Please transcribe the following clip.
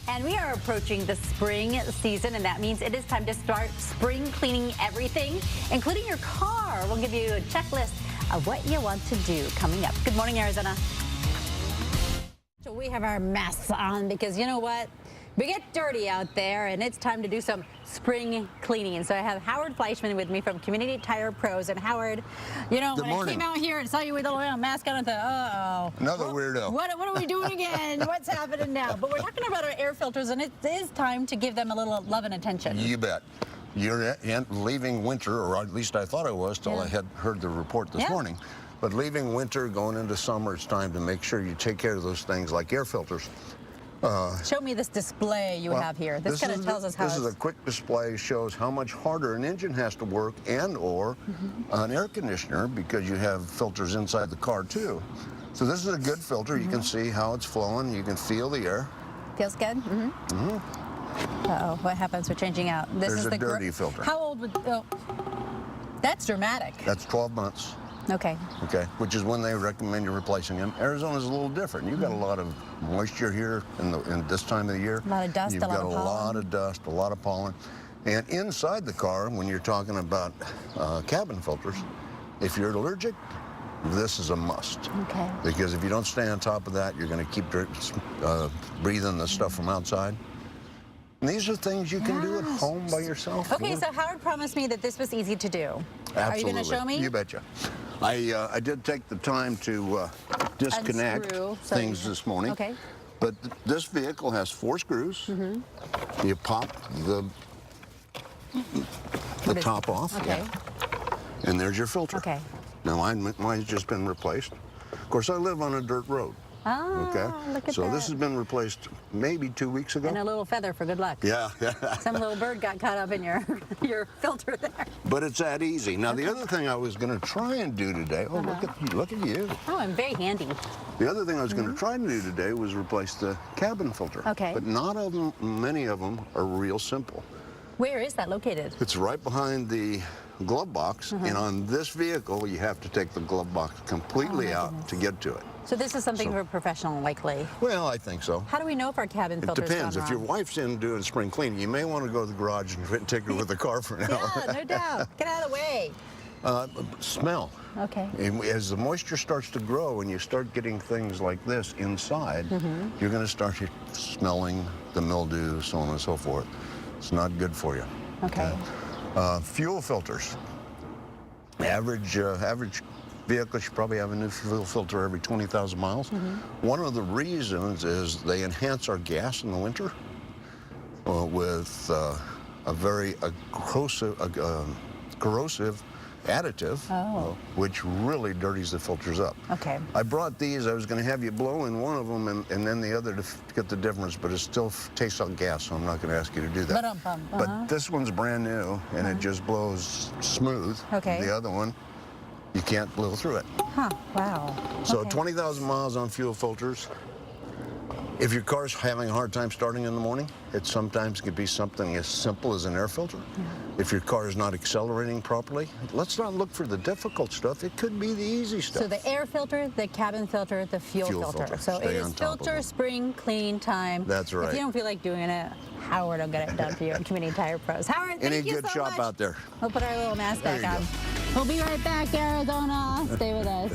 And we are approaching the spring season, and that means it is time to start spring cleaning everything, including your car. We'll give you a checklist of what you want to do coming up. Good morning, Arizona. So we have our masks on because you know what? We get dirty out there, and it's time to do some spring cleaning. And so I have Howard Fleischmann with me from Community Tire Pros. And Howard, you know, Good when morning. I came out here and saw you with a little mask on, I thought, uh-oh. Another weirdo. What are we doing again? What's happening now? But we're talking about our air filters, and it is time to give them a little love and attention. You bet. You're leaving winter, or at least I thought I was till I had heard the report this morning. But leaving winter, going into summer, it's time to make sure you take care of those things like air filters. Show me this display you have here. This kind of tells us how This is a quick display, shows how much harder an engine has to work and or an air conditioner, because you have filters inside the car too. So this is a good filter. You can see how it's flowing. You can feel the air. Feels good? Uh-oh, what happens with changing out? This There's is a the dirty filter. How old would, oh, that's dramatic. That's 12 months. Okay. Okay, which is when they recommend you replacing them. Arizona's a little different. You've got a lot of moisture here in this time of the year. A lot of dust, You've a lot got of a pollen. lot of dust, a lot of pollen. And inside the car, when you're talking about cabin filters, if you're allergic, this is a must. Okay. Because if you don't stay on top of that, you're going to keep breathing the stuff from outside. And these are things you can do at home by yourself. Okay, so Howard promised me that this was easy to do. Absolutely. Are you going to show me? You betcha. I did take the time to disconnect Unscrew, things this morning. Okay. But this vehicle has 4 screws. You pop the top off. Okay. And there's your filter. Okay. Now mine's just been replaced. Of course, I live on a dirt road. Oh, Okay. look at So that. this has been replaced maybe 2 weeks ago. And a little feather for good luck. Yeah. Some little bird got caught up in your filter there. But it's that easy. Now the other thing I was going to try and do today. Oh, look at you. Oh, I'm very handy. The other thing I was going to try to do today was replace the cabin filter. Okay. But many of them are real simple. Where is that located? It's right behind the glove box, and on this vehicle, you have to take the glove box completely out to get to it. So this is something for a professional, likely. Well, I think so. How do we know if our cabin It filter's depends. gone If your wrong? wife's in doing spring cleaning, you may want to go to the garage and take her with the car for an hour. Yeah, no doubt. Get out of the way. Smell. Okay. And as the moisture starts to grow and you start getting things like this inside, you're going to start smelling the mildew, so on and so forth. It's not good for you. Okay. Fuel filters. Average vehicle should probably have a new fuel filter every 20,000 miles. One of the reasons is they enhance our gas in the winter with a very corrosive additive, which really dirties the filters up. Okay. I brought these. I was going to have you blow in one of them and then the other to get the difference, but it still tastes like gas, so I'm not going to ask you to do that. Ba-dum-bum. But this one's brand new, and it just blows smooth. Okay. The other one, you can't blow through it. Huh, wow. So Okay. 20,000 miles on fuel filters. If your car's having a hard time starting in the morning, it sometimes could be something as simple as an air filter. If your car is not accelerating properly, let's not look for the difficult stuff. It could be the easy stuff. So the air filter, the cabin filter, the fuel filter. So Stay it on is top of filter them. spring clean time. That's right. If you don't feel like doing it, Howard will get it done for you at Community Tire Pros. Howard, thank Any you good so shop much. out there. We'll put our little mask There back you on. We'll be right back, Arizona. Stay with us.